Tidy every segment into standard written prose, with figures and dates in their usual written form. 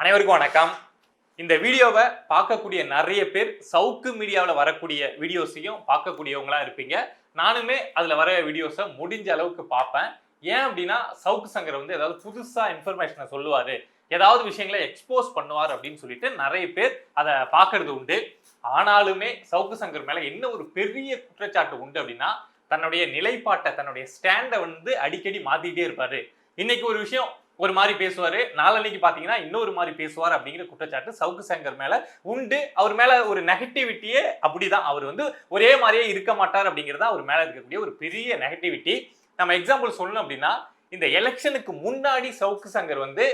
அனைவருக்கும் வணக்கம். இந்த வீடியோவை பார்க்கக்கூடிய நிறைய பேர் சவுக்கு மீடியாவில் வரக்கூடிய வீடியோஸையும் பார்க்கக்கூடியவங்களா இருப்பீங்க. நானுமே அதில் வர வீடியோஸை முடிஞ்ச அளவுக்கு பார்ப்பேன். ஏன் அப்படின்னா சவுக்கு சங்கர் வந்து ஏதாவது புதுசாக இன்ஃபர்மேஷனை சொல்லுவார், ஏதாவது விஷயங்களை எக்ஸ்போஸ் பண்ணுவார் அப்படின்னு சொல்லிட்டு நிறைய பேர் அதை பார்க்கறது உண்டு. ஆனாலுமே சவுக்கு சங்கர் மேலே என்ன ஒரு பெரிய குற்றச்சாட்டு உண்டு அப்படின்னா, தன்னுடைய நிலைப்பாட்டை தன்னுடைய ஸ்டாண்டை வந்து அடிக்கடி மாற்றிட்டே இருப்பார். இன்னைக்கு ஒரு விஷயம் ஒரு மாதிரி பேசுவாரு, நாளன்னைக்கு பாத்தீங்கன்னா இன்னொரு மாதிரி பேசுவார் அப்படிங்கிற குற்றச்சாட்டு சவுக்கு சங்கர் மேல உண்டு. அவர் மேல ஒரு நெகட்டிவிட்டியே அப்படிதான். அவர் வந்து ஒரே மாதிரியே இருக்க மாட்டார் அப்படிங்கிறது அவர் மேல இருக்கக்கூடிய ஒரு பெரிய நெகட்டிவிட்டி. நம்ம எக்ஸாம்பிள் சொல்லணும் அப்படின்னா, இந்த எலெக்ஷனுக்கு முன்னாடி சவுக்கு சங்கர் வந்து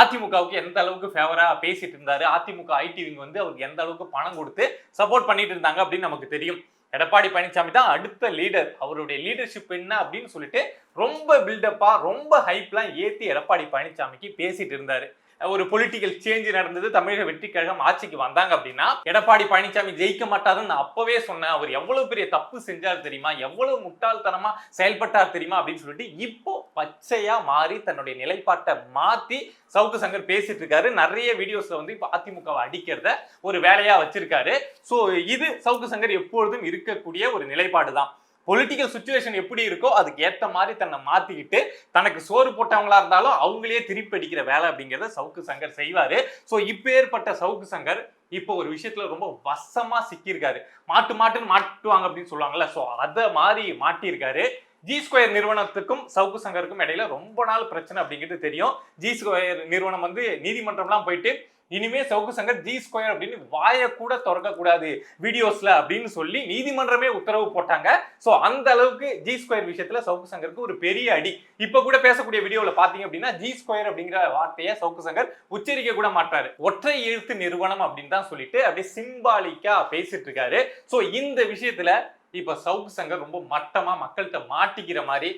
அதிமுகவுக்கு எந்த அளவுக்கு ஃபேவரா பேசிட்டு இருந்தாரு, அதிமுக ஐடி விங் வந்து அவருக்கு எந்த அளவுக்கு பணம் கொடுத்து சப்போர்ட் பண்ணிட்டு இருந்தாங்க அப்படின்னு நமக்கு தெரியும். எடப்பாடி பழனிசாமி தான் அடுத்த லீடர், அவருடைய லீடர்ஷிப் என்ன அப்படின்னு சொல்லிட்டு ரொம்ப பில்டப்பா ரொம்ப ஹைப்லாம் ஏத்தி எடப்பாடி பழனிசாமிக்கு பேசிட்டு இருந்தாரு. ஒரு பொலிட்டிக்கல் சேஞ்ச் நடந்தது, தமிழக வெற்றி கழகம் ஆட்சிக்கு வந்தாங்க அப்படின்னா எடப்பாடி பழனிசாமி ஜெயிக்க மாட்டாருன்னு நான் அப்பவே சொன்னேன். அவர் எவ்வளவு பெரிய தப்பு செஞ்சார் தெரியுமா, எவ்வளவு முட்டாள்தனமா செயல்பட்டார் தெரியுமா அப்படின்னு சொல்லிட்டு இப்போ பச்சையா மாறி தன்னுடைய நிலைப்பாட்டை மாத்தி சவுக்கு சங்கர் பேசிட்டு இருக்காரு. நிறைய வீடியோஸ்ல வந்து இப்போ அதிமுகவை அடிக்கிறத ஒரு வேலையா வச்சிருக்காரு. ஸோ இது சவுக்கு சங்கர் எப்பொழுதும் இருக்கக்கூடிய ஒரு நிலைப்பாடு தான். பொலிட்டிக்கல் சுச்சுவேஷன் எப்படி இருக்கோ அதுக்கு ஏற்ற மாதிரி தன்னை மாத்திக்கிட்டு தனக்கு சோறு போட்டவங்களா இருந்தாலும் அவங்களே திருப்பி அடிக்கிற வேலை அப்படிங்கிறத சவுக்கு சங்கர் செய்வாரு. ஸோ இப்போ ஏற்பட்ட சவுக்கு சங்கர் இப்போ ஒரு விஷயத்துல ரொம்ப வசமா சிக்கியிருக்காரு. மாட்டுன்னு மாட்டுவாங்க அப்படின்னு சொல்லுவாங்கல்ல, ஸோ அதை மாதிரி மாட்டியிருக்காரு. ஜி ஸ்கொயர் நிறுவனத்துக்கும் சவுக்கு சங்கருக்கும் இடையில ரொம்ப நாள் பிரச்சனை அப்படிங்கிறது தெரியும். ஜி ஸ்கொயர் நிறுவனம் வந்து நீதிமன்றம்லாம் போயிட்டு இனிமே சவுக்கு சங்கர் ஜி ஸ்கொயர் அப்படின்னு வாயை கூட திறக்க கூடாது வீடியோஸ்ல அப்படின்னு சொல்லி நீதிமன்றமே உத்தரவு போட்டாங்க. சோ அந்த அளவுக்கு ஜி ஸ்கொயர் விஷயத்துல சவுக்கு சங்கருக்கு ஒரு பெரிய அடி. இப்ப கூட பேசக்கூடிய வீடியோல பாத்தீங்க அப்படின்னா ஜி ஸ்கொயர் அப்படிங்கிற வார்த்தையை சவுக்கு சங்கர் உச்சரிக்க கூட மாட்டாரு. ஒற்றை எழுத்து நிறுவனம் அப்படின்னு தான் சொல்லிட்டு அப்படியே சிம்பாலிக்கா பேசிட்டு இருக்காரு. சோ இந்த விஷயத்துல இப்ப சவுக்கு சங்கர் ரொம்ப மட்டமா மக்கள்கிட்ட மாட்டிக்கிற மாதிரி,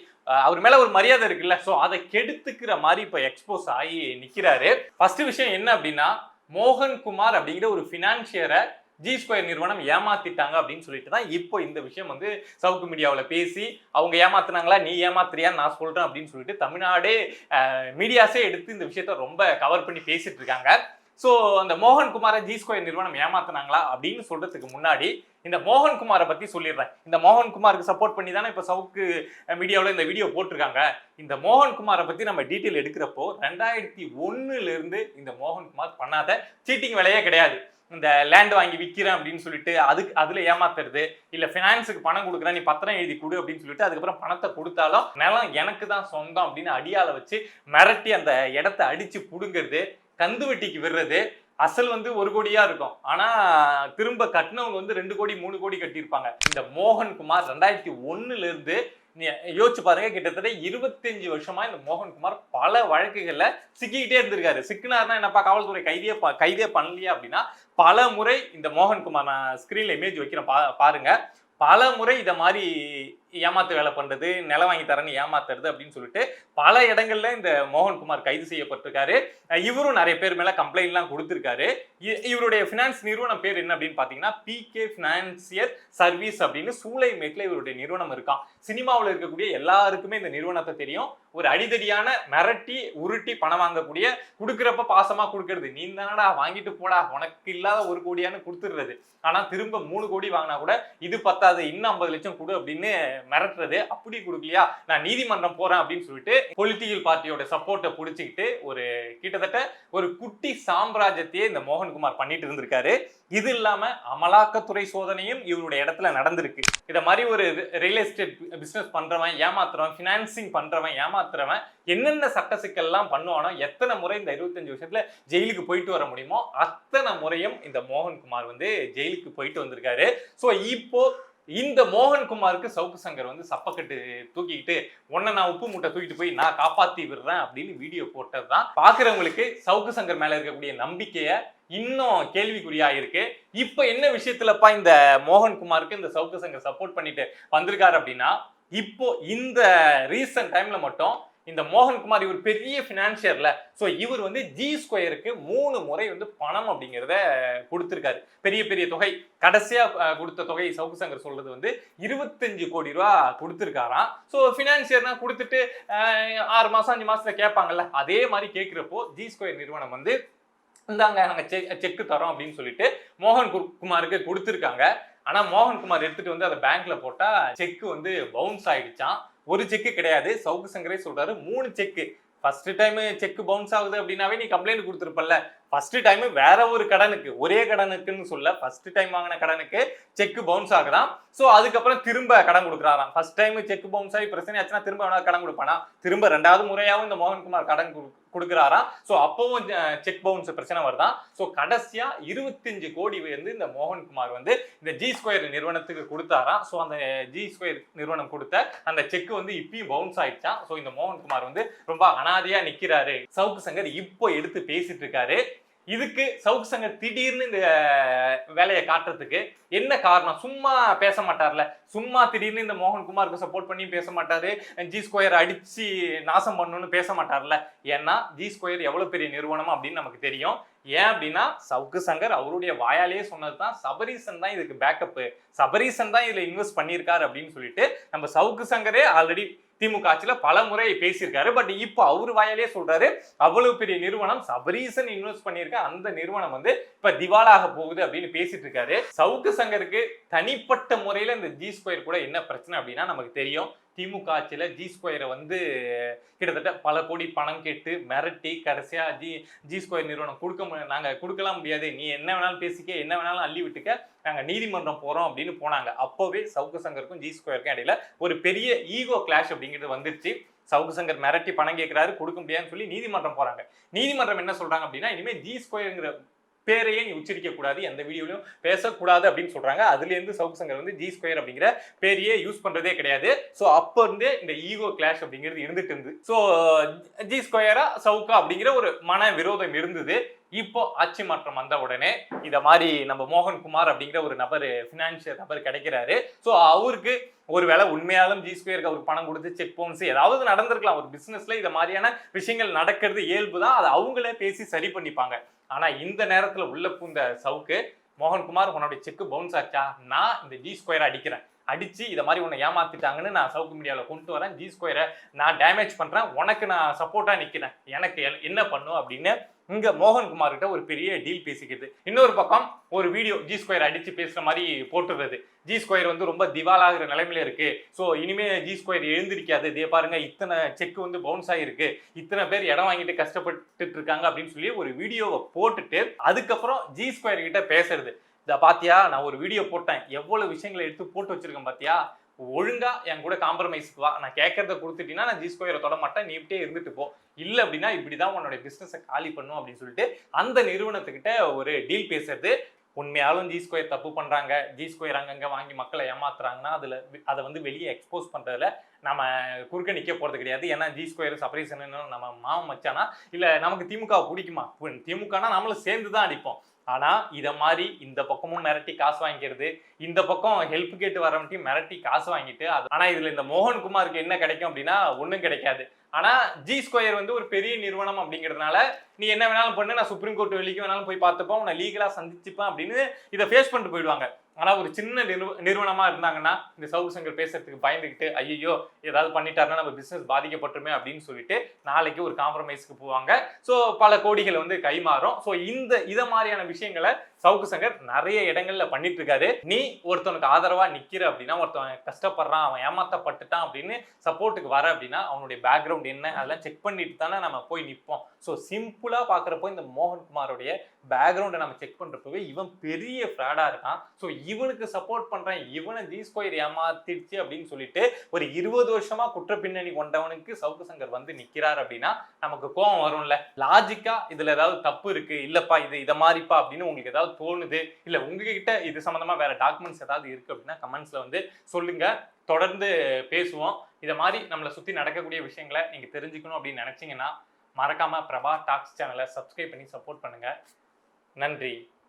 அவர் மேல ஒரு மரியாதை இருக்குல்ல, சோ அதை கெடுத்துக்கிற மாதிரி இப்ப எக்ஸ்போஸ் ஆகி நிக்கிறாரு. ஃபர்ஸ்ட் விஷயம் என்ன அப்படின்னா, மோகன்குமார் அப்படிங்கிற ஒரு பினான்சியரை ஜி ஸ்கொயர் நிறுவனம் ஏமாத்திட்டாங்க அப்படின்னு சொல்லிட்டு தான் இப்போ இந்த விஷயம் வந்து சவுக்கு மீடியாவில் பேசி அவங்க ஏமாத்தினாங்களா நீ ஏமாத்துறியான்னு நான் சொல்றேன் அப்படின்னு சொல்லிட்டு தமிழ்நாடே மீடியாஸே எடுத்து இந்த விஷயத்த ரொம்ப கவர் பண்ணி பேசிட்டு இருக்காங்க. ஸோ அந்த மோகன்குமாரை ஜி ஸ்கொயர் நிறுவனம் ஏமாத்தினாங்களா அப்படின்னு சொல்றதுக்கு முன்னாடி இந்த மோகன்குமாரை பத்தி சொல்லிடுறேன். இந்த மோகன்குமாருக்கு சப்போர்ட் பண்ணி தானே இப்போ சவுக்கு மீடியாவில் இந்த வீடியோ போட்டிருக்காங்க. இந்த மோகன்குமாரை பத்தி நம்ம டீட்டெயில் எடுக்கிறப்போ 2001 இந்த மோகன்குமார் பண்ணாத சீட்டிங் வேலையே கிடையாது. இந்த லேண்ட் வாங்கி விற்கிறேன் அப்படின்னு சொல்லிட்டு அதுல ஏமாத்துறது, இல்ல பினான்ஸுக்கு பணம் கொடுக்குறேன் நீ பத்திரம் எழுதி கொடு அப்படின்னு சொல்லிட்டு அதுக்கப்புறம் பணத்தை கொடுத்தாலும் நிலம் எனக்கு தான் சொந்தம் அப்படின்னு அடியால வச்சு மிரட்டி அந்த இடத்த அடிச்சு புடுங்கிறது, கந்து வெட்டிக்கு விடுறது. அசல் வந்து 1 கோடியா இருக்கும், ஆனா திரும்ப கட்டினவங்க வந்து 2 கோடி 3 கோடி கட்டியிருப்பாங்க. இந்த மோகன்குமார் 2001 யோசிச்சு பாருங்க, கிட்டத்தட்ட 25 வருஷமா இந்த மோகன்குமார் பல வழக்குகள்ல சிக்கிக்கிட்டே இருந்திருக்காரு. சிக்கினார்னா என்னப்பா காவல்துறை கைதே பண்ணலையா அப்படின்னா, பல முறை இந்த மோகன்குமார், நான் ஸ்கிரீன்ல இமேஜ் வைக்கிறேன் பாருங்க, பல முறை இதை மாதிரி ஏமாத்து வேலை பண்றது, நிலம் வாங்கி தரேன்னு ஏமாத்துறது அப்படின்னு சொல்லிட்டு பல இடங்கள்ல இந்த மோகன்குமார் கைது செய்யப்பட்டிருக்காரு. இவரும் நிறைய பேர் மேல கம்ப்ளைண்ட் எல்லாம் கொடுத்திருக்காரு. இவருடைய பினான்ஸ் நிறுவனம் பேர் என்ன அப்படின்னு பாத்தீங்கன்னா பிகே பினான்சியர் சர்வீஸ் அப்படின்னு சூளைமேட்ல இவருடைய நிறுவனம் இருக்கான். சினிமாவில் இருக்கக்கூடிய எல்லாருக்குமே இந்த நிறுவனத்தை தெரியும். ஒரு அடிதடியான மிரட்டி உருட்டி பணம் வாங்கக்கூடிய, கொடுக்குறப்ப பாசமா கொடுக்கறது, நீ தானடா வாங்கிட்டு போடா உனக்கு இல்லாத 1 கோடியான்னு கொடுத்துடுறது, ஆனா திரும்ப 3 கோடி வாங்கினா கூட இது பத்தாது இன்னும் 50 லட்சம் கொடு அப்படின்னு மிரட்டுறது. அப்படி கொடுக்கலையா நான் நீதிமன்றம் போறேன் அப்படின்னு சொல்லிட்டு பொலிட்டிக்கல் பார்ட்டியோட சப்போர்ட்டை புடிச்சுக்கிட்டு ஒரு கிட்டத்தட்ட ஒரு குட்டி சாம்ராஜ்யத்தையே இந்த மோகன்குமார் பண்ணிட்டு இருந்திருக்காரு. இது இல்லாம அமலாக்கத்துறை சோதனையும் இவருடைய இடத்துல நடந்திருக்கு. இத மாதிரி ஒரு ரியல் எஸ்டேட் பிசினஸ் பண்றவன் ஏமாத்துறவன், பினான்சிங் பண்றவன் ஏமாத்துறவன் என்னென்ன சட்ட சிக்கல்லாம் பண்ணுவானோ, எத்தனை முறை இந்த 25 வருஷத்துல ஜெயிலுக்கு போயிட்டு வர முடியுமோ அத்தனை முறையும் இந்த மோகன்குமார் வந்து ஜெயிலுக்கு போயிட்டு வந்திருக்காரு. ஸோ இப்போ இந்த மோகன்குமாருக்கு சவுக்கு சங்கர் வந்து சப்பக்கட்டு தூக்கிக்கிட்டு உன்னை நான் உப்பு மூட்டை தூக்கிட்டு போய் நான் காப்பாத்தி விடுறேன் அப்படின்னு வீடியோ போட்டது தான் பாக்குறவங்களுக்கு சவுக்கு சங்கர் மேல இருக்கக்கூடிய நம்பிக்கைய இன்னும் கேள்விக்குறியா இருக்கு. இப்ப என்ன விஷயத்துலப்பா இந்த மோகன்குமாருக்கு இந்த சவுக்கு சங்கர் சப்போர்ட் பண்ணிட்டு வந்திருக்காரு அப்படின்னா, இப்போ இந்த ரீசன்ட் டைம்ல மட்டும் இந்த மோகன்குமார் இவர் பெரிய பினான்சியர்ல, ஸோ இவர் வந்து ஜி ஸ்கொயருக்கு 3 முறை வந்து பணம் அப்படிங்கிறத கொடுத்திருக்காரு. பெரிய பெரிய தொகை. கடைசியா கொடுத்த தொகை சவுக்கு சங்கர் சொல்றது வந்து 25 கோடி ரூபா கொடுத்திருக்காராம். ஸோ பினான்சியர்னா கொடுத்துட்டு 6 மாசம் 5 மாசத்துல கேட்பாங்கல்ல, அதே மாதிரி கேட்கிறப்போ ஜி ஸ்கொயர் நிறுவனம் வந்து இந்தாங்க நாங்க செக் தரோம் அப்படின்னு சொல்லிட்டு மோகன் குமாருக்கு கொடுத்துருக்காங்க. ஆனா மோகன் குமார் எடுத்துட்டு வந்து அதை பேங்க்ல போட்டா செக் வந்து பவுன்ஸ் ஆயிடுச்சான். ஒரு செக் கிடையாது, சவுக்கு சங்கரே சொல்றாரு 3 check. First time check bounce ஆகுது அப்படின்னாவே நீ கம்ப்ளைண்ட் கொடுத்துருப்பல்ல. ஃபர்ஸ்ட் டைம் வேற ஒரு கடனுக்கு, ஒரே கடனுக்குன்னு சொல்ல, ஃபர்ஸ்ட் டைம் வாங்கின கடனுக்கு செக் பவுன்ஸ் ஆகுதான். சோ அதுக்கப்புறம் திரும்ப கடன் கொடுக்குறாராம். ஃபர்ஸ்ட் டைம் செக் பவுன்ஸ் ஆகி பிரச்சனை ஆச்சுன்னா திரும்ப வேணா கடன் கொடுப்பானா? திரும்ப 2வது முறையாவும் இந்த மோகன்குமார் கடன் கொடுக்குறாராம். சோ அப்பவும் செக் பவுன்ஸ் பிரச்சனை வருதான். சோ கடைசியா 25 கோடி வந்து இந்த மோகன்குமார் வந்து இந்த ஜி ஸ்கொயர் நிறுவனத்துக்கு கொடுத்தாராம். சோ அந்த ஜி ஸ்கொயர் நிறுவனம் கொடுத்த அந்த செக் வந்து இப்பயும் பவுன்ஸ் ஆயிடுச்சான். சோ இந்த மோகன்குமார் வந்து ரொம்ப அனாதையா நிக்கிறாரு. சவுக்கு சங்கர் இப்போ எடுத்து பேசிட்டு இருக்காரு. இதுக்கு சவுக்கு சங்கர் திடீர்னு இந்த வேலையை காட்டுறதுக்கு என்ன காரணம்? சும்மா பேச மாட்டார்ல, சும்மா திடீர்னு இந்த மோகன்குமாருக்கு சப்போர்ட் பண்ணி பேச மாட்டாரு, ஜி ஸ்கொயர் அடிச்சு நாசம் பண்ணணும்னு பேச மாட்டார்ல. ஏன்னா ஜி ஸ்கொயர் எவ்வளவு பெரிய நிறுவனம் அப்படின்னு நமக்கு தெரியும். ஏன் அப்படின்னா சவுக்கு சங்கர் அவருடைய வாயாலேயே சொன்னதுதான் சபரீசன் தான் இதுக்கு பேக்கப், சபரீசன் தான் இதுல இன்வெஸ்ட் பண்ணியிருக்காரு அப்படின்னு சொல்லிட்டு நம்ம சவுக்கு சங்கரே ஆல்ரெடி திமுக ஆட்சியில பல முறை பேசியிருக்காரு. பட் இப்போ அவரு வாயாலே சொல்றாரு அவ்வளவு பெரிய நிறுவனம் சபரீசன் இன்வெஸ்ட் பண்ணியிருக்க அந்த நிறுவனம் வந்து இப்ப திவாலாக போகுது அப்படின்னு பேசிட்டு இருக்காரு. சவுக்கு சங்கருக்கு தனிப்பட்ட முறையில இந்த ஜி ஸ்கொயர் கூட என்ன பிரச்சனை அப்படின்னா நமக்கு தெரியும். திமுக ஆட்சியில ஜி ஸ்கொயரை வந்து கிட்டத்தட்ட பல கோடி பணம் கேட்டு மிரட்டி கடைசியா ஜி ஸ்கொயர் நிறுவனம் நாங்க கொடுக்கலாம் முடியாது, நீ என்ன வேணாலும் பேசிக்க, என்ன வேணாலும் அள்ளி விட்டுக்க, நாங்க நீதிமன்றம் போறோம் அப்படின்னு போனாங்க. அப்பவே சவுக்கு சங்கருக்கும் ஜி ஸ்கொயருக்கும் இடையில ஒரு பெரிய ஈகோ கிளாஷ் அப்படிங்கிறது வந்துருச்சு. சவுக்கு சங்கர் மிரட்டி பணம் கேட்கிறாரு, கொடுக்க முடியாதுன்னு சொல்லி நீதிமன்றம் போறாங்க. நீதிமன்றம் என்ன சொல்றாங்க அப்படின்னா இனிமே ஜி ஸ்கொயர்ங்கிற பேரையே நீ உச்சரிக்க கூடாது, எந்த வீடியோலையும் பேசக்கூடாது அப்படின்னு சொல்றாங்க. அதுல இருந்து சவுக்கு சங்கர் வந்து ஜி ஸ்கொயர் அப்படிங்கிற பேரையே யூஸ் பண்றதே கிடையாது. சோ அப்ப இருந்தே இந்த ஈகோ கிளாஷ் அப்படிங்கிறது இருந்துட்டு இருந்து. சோ ஜி ஸ்கொயரா சவுக்கா அப்படிங்கிற ஒரு மன விரோதம் இருந்தது. இப்போ ஆட்சி மாற்றம் வந்த உடனே இத மாதிரி நம்ம மோகன்குமார் அப்படிங்கிற ஒரு நபர், பினான்சியல் நபர் கிடைக்கிறாரு. சோ அவருக்கு ஒருவேளை உண்மையாலும் ஜி ஸ்கொயருக்கு அவருக்கு பணம் கொடுத்து செக் பவுன்ஸ் ஏதாவது நடந்திருக்கலாம். ஒரு பிசினஸ்ல இத மாதிரியான விஷயங்கள் நடக்கிறது இயல்புதான், அதை அவங்களே பேசி சரி பண்ணிப்பாங்க. ஆனா இந்த நேரத்துல உள்ள பூந்த சவுக்கு, மோகன்குமார் உன்னுடைய செக் பவுன்ஸ் ஆச்சா, நான் இந்த ஜி ஸ்கொயர் அடிக்கிறேன், அடிச்சு இதை மாதிரி உன்னை ஏமாத்திட்டாங்கன்னு நான் சவுக்கு மீடியாவில் கொண்டு வரேன், ஜி ஸ்கொயரை நான் டேமேஜ் பண்றேன், உனக்கு நான் சப்போர்ட்டா நிக்கிறேன், எனக்கு என்ன பண்ணும் அப்படின்னு இங்க மோகன்குமார் கிட்ட ஒரு பெரிய டீல் பேசிக்கிறது. இன்னொரு பக்கம் ஒரு வீடியோ ஜி ஸ்கொயர் அடிச்சு பேசுற மாதிரி போட்டுறது. ஜி ஸ்கொயர் வந்து ரொம்ப திவாலாகிற நிலைமையில இருக்கு, ஸோ இனிமே ஜி ஸ்கொயர் எழுந்திருக்காது, இதே பாருங்க இத்தனை செக் வந்து பவுன்ஸ் ஆகிருக்கு, இத்தனை பேர் இடம் வாங்கிட்டு கஷ்டப்பட்டு இருக்காங்க அப்படின்னு சொல்லி ஒரு வீடியோவை போட்டுட்டு அதுக்கப்புறம் ஜி ஸ்கொயர் கிட்ட பேசுறது. இதை பாத்தியா, நான் ஒரு வீடியோ போட்டேன், எவ்வளவு விஷயங்களை எடுத்து போட்டு வச்சிருக்கேன் பாத்தியா, ஒழுங்கா என் கூட காம்ப்ரமைஸ்க்கு வா, நான் கேட்கறத கொடுத்துட்டீங்கன்னா நான் ஜி ஸ்கொயரை தொட மாட்டேன், நீ இப்படியே இருந்துட்டு போ, இல்ல அப்படின்னா இப்படிதான் உன்னோட பிசினஸை காலி பண்ணும் அப்படின்னு சொல்லிட்டு அந்த நிறுவனத்துக்கிட்ட ஒரு டீல் பேசுறது. உண்மையாலும் ஜி ஸ்கொயர் தப்பு பண்றாங்க, ஜி ஸ்கொயர் அங்கங்க வாங்கி மக்களை ஏமாத்துறாங்கன்னா அதை வந்து வெளியே எக்ஸ்போஸ் பண்றதுல நம்ம குறுக்க நிக்க போறது கிடையாது. ஏன்னா ஜி ஸ்கொயர் சபரீசன் நம்ம மாமன் மச்சானா இல்ல நமக்கு திமுக பிடிக்குமா, திமுகனா நம்மளும் சேர்ந்துதான் அடிப்போம். ஆனா இத மாதிரி இந்த பக்கமும் மிரட்டி காசு வாங்கிக்கிறது, இந்த பக்கம் ஹெல்ப் கேட்டு வரவன்ட்டி மிரட்டி காசு வாங்கிட்டு ஆனா இதுல இந்த மோகன்குமாருக்கு என்ன கிடைக்கும் அப்படின்னா ஒண்ணும் கிடைக்காது. ஆனா ஜி ஸ்கொயர் வந்து ஒரு பெரிய நிறுவனம் அப்படிங்கிறதுனால நீ என்ன வேணாலும் பண்ணு, நான் சுப்ரீம் கோர்ட் வெளிக்கு வேணாலும் போய் பார்த்துப்போம், உன்னை லீகலா சந்திச்சுப்பேன் அப்படின்னு இதை ஃபேஸ் பண்ணிட்டு போயிடுவாங்க. ஆனா ஒரு சின்ன நிறுவனமா இருந்தாங்கன்னா இந்த சவுக்கு சங்கர் பேசுறதுக்கு பயந்துக்கிட்டு ஐயோ ஏதாவது பண்ணிட்டாருன்னா நம்ம பிசினஸ் பாதிக்கப்பட்டுருமே அப்படின்னு சொல்லிட்டு நாளைக்கு ஒரு காம்ப்ரமைஸ்க்கு போவாங்க. ஸோ பல கோடிகள் வந்து கைமாறும். ஸோ இத மாதிரியான விஷயங்களை சவுக்கு சங்கர் நிறைய இடங்கள்ல பண்ணிட்டு இருக்காரு. நீ ஒருத்தனுக்கு ஆதரவா நிக்கிற அப்படின்னா, ஒருத்தவன் கஷ்டப்படுறான், அவன் ஏமாத்தப்பட்டுட்டான் அப்படின்னு சப்போர்ட்டுக்கு வர அப்படின்னா அவனுடைய பேக்ரவுண்ட் என்ன அதெல்லாம் செக் பண்ணிட்டு தானே நம்ம போய் நிற்போம். ஸோ சிம்பிளா பாக்குறப்போ இந்த மோகன்குமாரோடைய பேக்ரவுண்டை நம்ம செக் பண்றப்பவே இவன் பெரிய ஃப்ராடா இருக்கான். ஸோ இவனுக்கு சப்போர்ட் பண்றேன், இவனை ஜி ஸ்கொயர் ஏமாத்திடுச்சு அப்படின்னு சொல்லிட்டு ஒரு 20 வருஷமா குற்ற பின்னணி கொண்டவனுக்கு சவுக்கு சங்கர் வந்து நிக்கிறார் அப்படின்னா நமக்கு கோபம் வரும்ல. லாஜிக்கா இதுல ஏதாவது தப்பு இருக்கு, இல்லப்பா இத மாதிரிப்பா அப்படின்னு உங்களுக்கு ஏதாவது தோணுது, இல்ல உங்ககிட்ட இது சம்பந்தமா வேற டாக்குமெண்ட்ஸ் ஏதாவது இருக்கு அப்படின்னா கமெண்ட்ஸ்ல வந்து சொல்லுங்க, தொடர்ந்து பேசுவோம். இத மாதிரி நம்மளை சுத்தி நடக்கக்கூடிய விஷயங்களை நீங்க தெரிஞ்சுக்கணும் அப்படின்னு நினைச்சீங்கன்னா மறக்காம பிரபா டாக்ஸ் சேனலை சப்ஸ்கிரைப் பண்ணி சப்போர்ட் பண்ணுங்க. நன்றி.